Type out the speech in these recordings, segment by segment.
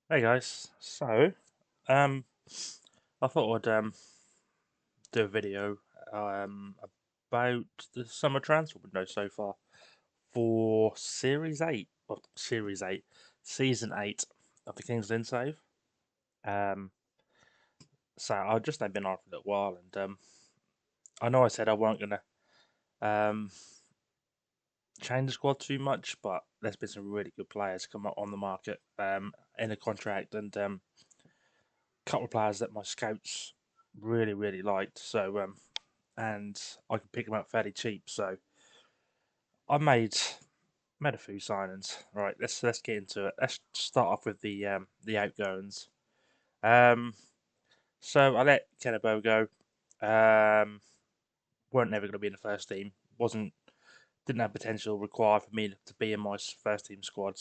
Hey guys, um, I thought I'd do a video about the summer transfer window so far for Series 8, Season 8 of the King's Lynn save. Um, so I've just been on for a little while, and I know I said I weren't gonna um change the squad too much, but there's been some really good players come up on the market in a contract, and a couple of players that my scouts really liked. And I could pick them up fairly cheap. So I made a few signings. Right, let's get into it. Let's start off with the outgoings. Um, so I let Kennebo go. Um, weren't never going to be in the first team. Wasn't didn't have potential required for me to be in my first team squad.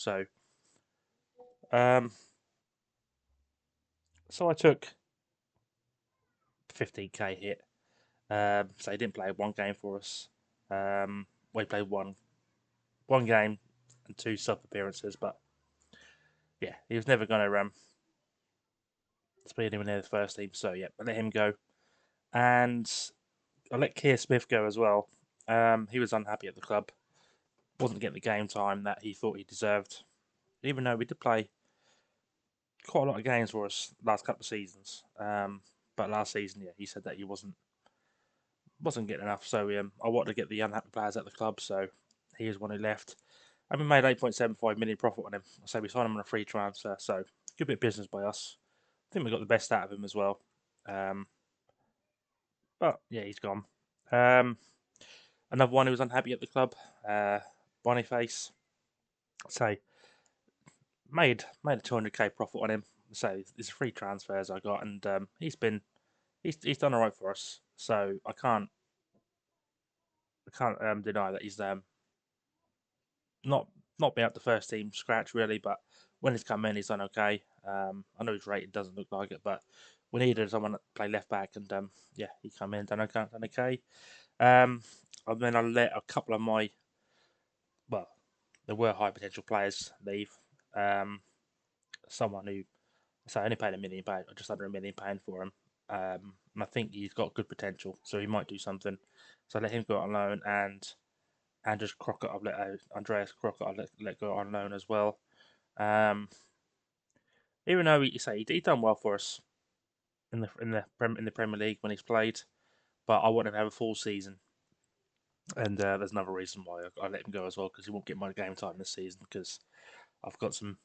Um, so I took 15k hit. So he didn't play one game for us. We played one game and two sub appearances, but yeah, he was never going to be anywhere near the first team. So yeah, I let him go, and I let Keir Smith go as well. He was unhappy at the club, wasn't getting the game time that he thought he deserved. Even though we did play quite a lot of games for us last couple of seasons, but last season, yeah, he said that he wasn't getting enough. So I wanted to get the unhappy players at the club, so he is one who left. And we made 8.75 million profit on him. So we signed him on a free transfer. So good bit of business by us. I think we got the best out of him as well. Um, but yeah, he's gone. Um, another one who was unhappy at the club, Boniface. So made a 200k profit on him. So it's free transfers I got, and he's done alright for us. So I can't deny that he's not not been up the first team scratch really, but when he's come in, he's done okay. I know his rating doesn't look like it, but we needed someone to play left back, and yeah, he come in, done okay. Um, and then I let a couple of my well, there were high potential players leave. Um, someone who so I only paid £1 million, just under £1 million for him. And I think he's got good potential, so he might do something. So I let him go on loan, and Andreas Crockett, I've let Andreas Crockett, I let go on loan as well. Um, even though he done well for us in the Premier League when he's played, but I want him to have a full season. And there's another reason why I let him go as well, because he won't get my game time this season because I've got some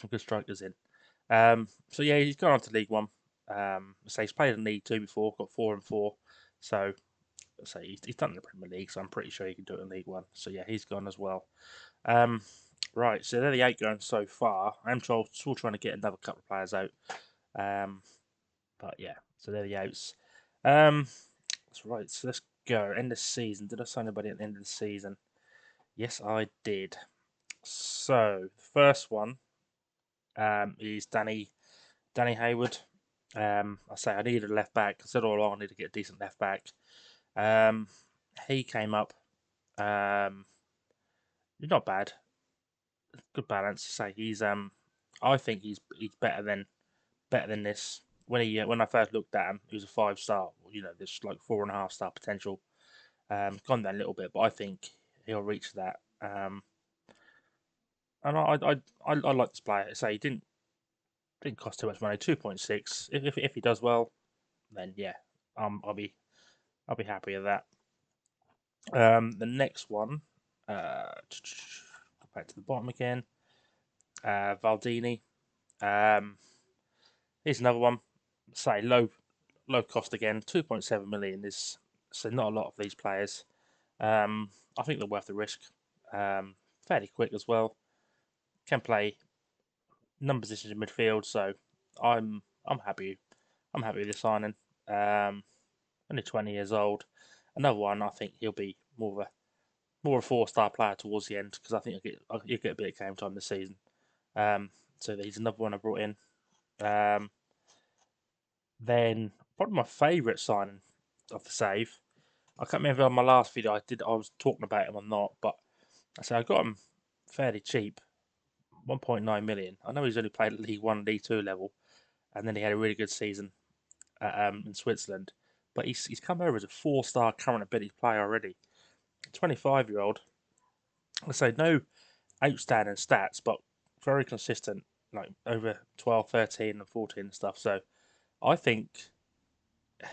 good strikers in. So yeah, he's gone on to League One. So he's played in League Two before, got 4 and 4. So he's done in the Premier League, so I'm pretty sure he can do it in League One. So yeah, he's gone as well. Um, right, so they're the 8 going so far. I'm still trying to get another couple of players out. Um, but yeah, so they're the outs. That's right. So let's go. End of season. Did I sign anybody at the end of the season? Yes, I did. So the first one is Danny Hayward. I say I needed a left back. I said all along I need to get a decent left back. Um, he came up. Um, he's not bad. Good balance. Say I think he's better than this. When I first looked at him, he was a 5 star. You know, there's like 4.5 star potential. Gone down a little bit, but I think he'll reach that. And I like this player. Say he didn't cost too much money. 2.6. If he does well, then yeah, I'll be happy with that. The next one, go back to the bottom again. Valdini. Um, here's another one. Say low cost again. 2.7 million is so not a lot of these players. I think they're worth the risk. Um, fairly quick as well. Can play number positions in midfield, so I'm happy. I'm happy with the signing. Um, only 20 years old. Another one. I think he'll be more of a 4 star player towards the end because I think he'll get a bit of game time this season. So he's another one I brought in. Um, then probably my favourite signing of the save. I can't remember on my last video I was talking about him or not, but I said I got him fairly cheap. 1.9 million. I know he's only played at League One, League Two level, and then he had a really good season in Switzerland. But he's come over as a four-star current ability player already. 25-year-old. I say no outstanding stats, but very consistent, like over 12, 13, and 14 and stuff. So I think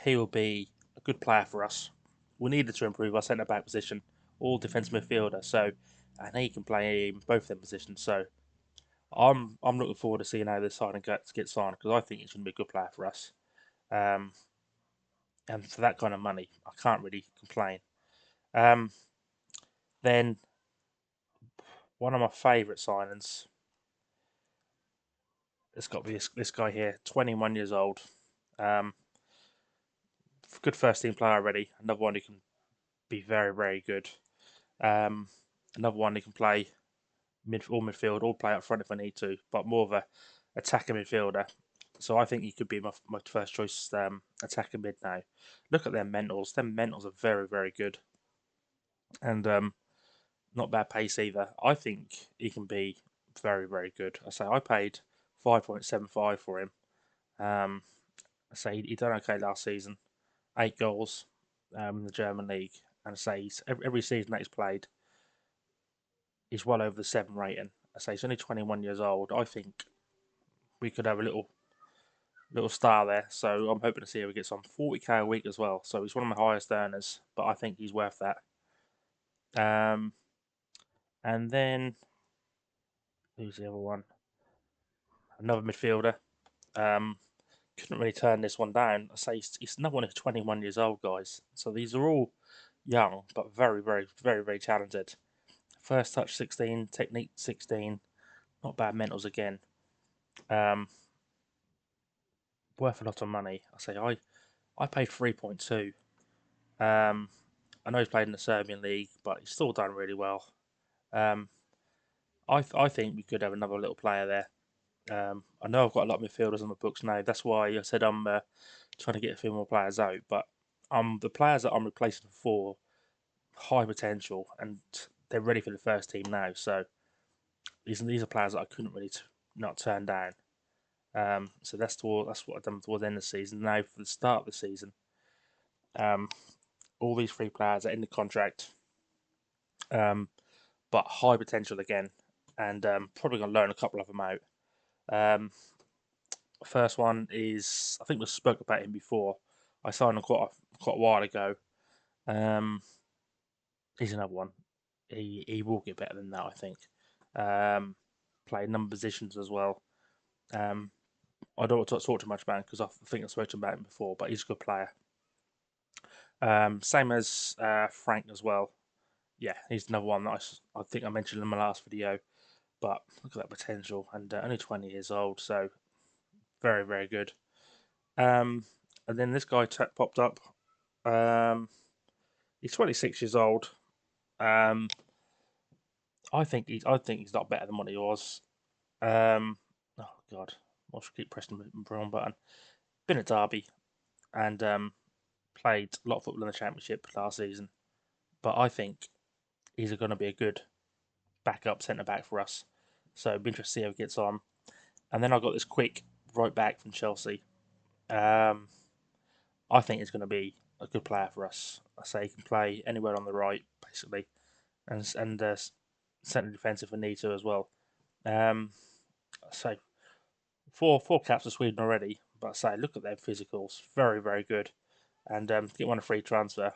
he will be a good player for us. We needed to improve our centre back position, all defence midfielder. So, and he can play in both them positions. So I'm looking forward to seeing how this signing gets on because I think he's going to be a good player for us. Um, and for that kind of money, I can't really complain. Um, then one of my favourite signings, it's got to be this guy here, 21 years old. Um, good first team player already. Another one who can be very, very good. Um, another one who can play midfield, all play up front if I need to, but more of a attacker midfielder. So I think he could be my first choice attacker mid now. Look at their mentals. Their mentals are very, very good. And not bad pace either. I think he can be very, very good. I say I paid 5.75 for him. Um, I say he done okay last season, 8 goals in the German league, and I say every season that he's played, he's well over the 7 rating. I say he's only 21 years old. I think we could have a little star there. So I'm hoping to see if he gets on 40k a week as well. So he's one of my highest earners, but I think he's worth that. Um, and then who's the other one? Another midfielder. Um, couldn't really turn this one down. I say he's another one who's 21 years old, guys. So these are all young, but very, very, very, very talented. First touch 16, technique 16, not bad mentals again. Um, worth a lot of money. I paid 3.2. Um, I know he's played in the Serbian league, but he's still done really well. Um, I think we could have another little player there. I know I've got a lot of midfielders on the books now. That's why I said I'm trying to get a few more players out. But the players that I'm replacing for high potential, and they're ready for the first team now. So these are players that I couldn't really not turn down. So that's what I've done towards the end of the season. Now for the start of the season, um, all these three players are in the contract, but high potential again, and probably going to loan a couple of them out. Um, First one is I think we spoke about him before. I signed him quite a while ago. Um, he's another one. He will get better than that, I think. Play number positions as well. Um, I don't want to talk too much about him because I think I've spoken about him before, but he's a good player. Same as Frank as well. Yeah, he's another one that I think I mentioned in my last video. But look at that potential, and only 20 years old, so very, very good. Um, and then this guy popped up. Um, he's 26 years old. Um, I think he's not better than what he was. Oh God, I should keep pressing the wrong button. Been at Derby and played a lot of football in the Championship last season, but I think he's going to be a good backup centre back for us. So it'd be interesting to see how he gets on. And then I got this quick right back from Chelsea. Um, I think he's going to be a good player for us. I say he can play anywhere on the right, basically, and centre defence if we need to as well. Um, so four caps for Sweden already, but I say look at their physicals, very very good, and get one a free transfer.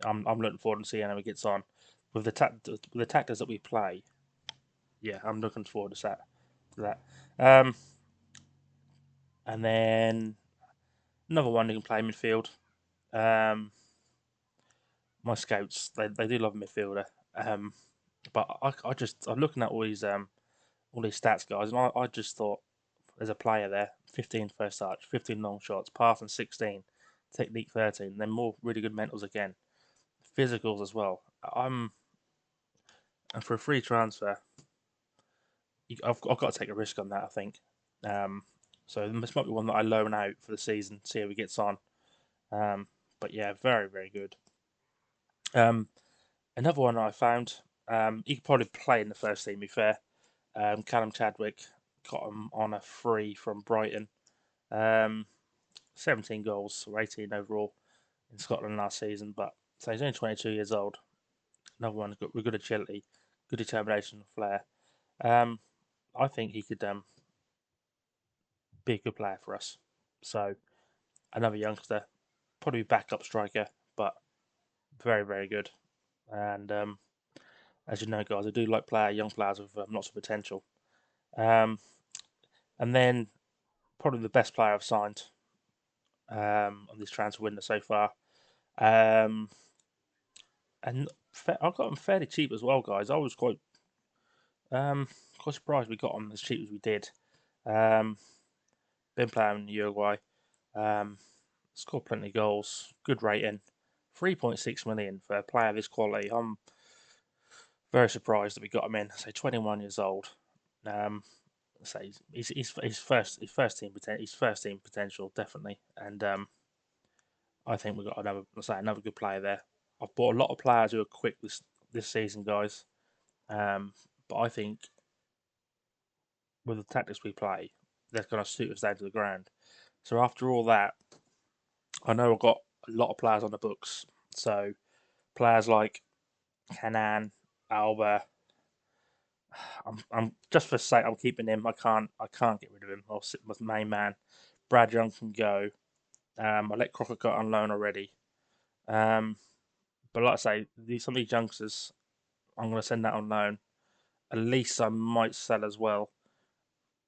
I'm looking forward to seeing how he gets on with the tactics that we play. Yeah, I'm looking forward to that. Um, and then another one who can play midfield. Um, my scouts they do love a midfielder. But I'm looking at all these stats guys, and I just thought there's a player there, 15 first touch, 15 long shots, passing 16, technique 13, then more really good mentals again, physicals as well. And for a free transfer, I've got to take a risk on that. I think. Um, so this might be one that I loan out for the season, see how he gets on. But yeah, very very good. Um, Another one I found, he could probably play in the first team. To be fair, Callum Chadwick got him on a free from Brighton. Um, 17 goals or 18 overall in Scotland last season, but so he's only 22 years old. Another one with good agility, good determination, and flair. Um, I think he could be a good player for us. So another youngster, probably backup striker, but very very good. And as you know, guys, I do like young players with lots of potential. Um, and then probably the best player I've signed on this transfer window so far. Um, and I got him fairly cheap as well, guys. I was quite surprised we got him as cheap as we did. Um, been playing in Uruguay. Um, scored plenty of goals. Good rating. 3.6 million for a player of this quality. I'm very surprised that we got him in. Say 21 years old. Um, say he's first team potential definitely, and I think we've got another good player there. I've bought a lot of players who are quick this season, guys. But I think with the tactics we play, they're going to suit us down to the ground. So after all that, I know I've got a lot of players on the books. So players like Canan, Alba. I'm just for sake. I'm keeping him. I can't get rid of him. I'll sit with main man. Brad Young can go. I let Crocker go on loan already. Um, but like I say, some of these youngsters, I'm going to send that on loan. At least I might sell as well.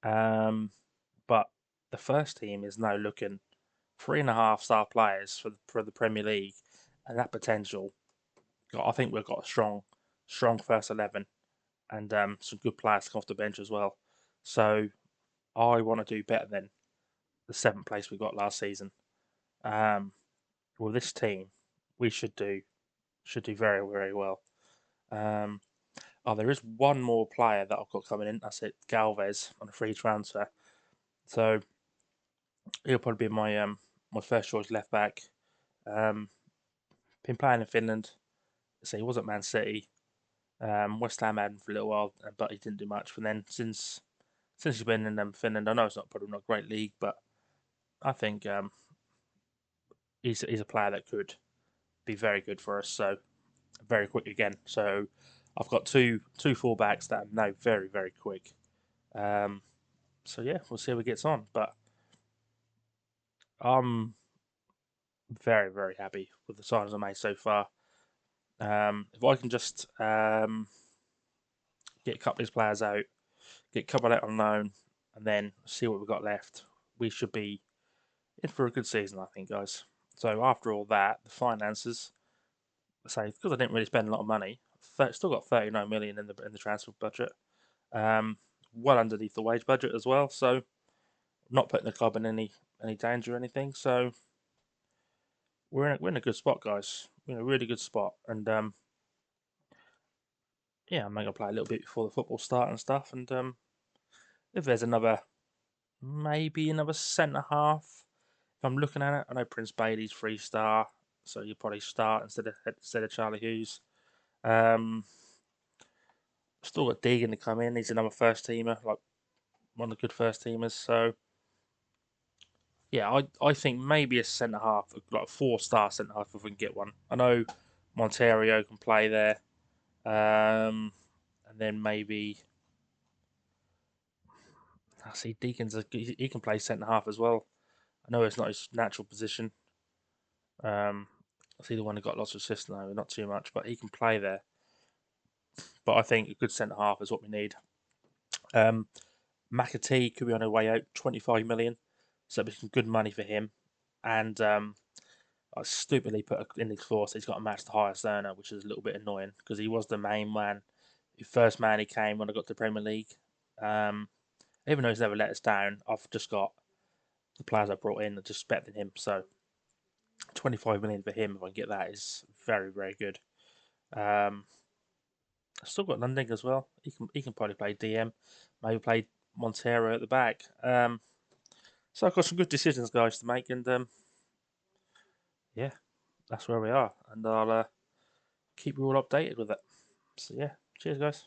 But the first team is now looking 3.5 star players for the Premier League, and that potential. I think we've got a strong first 11, and some good players come off the bench as well. So I want to do better than the 7th place we got last season. Um, with this team, we should do very very well. Um, there is one more player that I've got coming in. That's it, Galvez on a free transfer. So he'll probably be my first choice left back. Um, been playing in Finland. So he was at Man City. West Ham had him for a little while, but he didn't do much. And then since he's been in Finland, I know it's probably not a great league, but I think he's a player that could be very good for us. So very quick again. So I've got two fullbacks that are now very very quick. Um, so yeah, we'll see how he gets on. But I'm very very happy with the signings I made so far. If I can just get a couple of these players out, get a couple out on loan, and then see what we've got left, we should be in for a good season, I think, guys. So after all that, the finances, say because I didn't really spend a lot of money, still got 39 million in the transfer budget, um, well underneath the wage budget as well. So not putting the club in any danger or anything. So we're in a good spot, guys. We're in a really good spot, and yeah, I'm gonna play a little bit before the football start and stuff. And if there's maybe another centre half, if I'm looking at it, I know Prince Bailey's 3 star, so you probably start instead of Charlie Hughes. Um, Still got Deegan to come in. He's another first teamer, like one of the good first teamers. So yeah, I think maybe a centre half, like a 4 star centre half, if we can get one. I know Monterio can play there, and then maybe I see he can play centre half as well. I know it's not his natural position. I see the one who got lots of assists now, not too much, but he can play there. But I think a good centre half is what we need. Um, McAtee could be on his way out, 25 million, so it'd be some good money for him. And I stupidly put in the clause he's got to match the highest earner, which is a little bit annoying because he was the main man, the first man he came when I got to Premier League. Um, even though he's never let us down, I've just got the players I brought in are just better than him. So 25 million for him, if I can get that, is very very good. Um, I've still got Lunding as well. He can probably play DM, maybe play Montero at the back. So I've got some good decisions, guys, to make, and yeah, that's where we are, and I'll keep you all updated with it. So yeah, cheers, guys.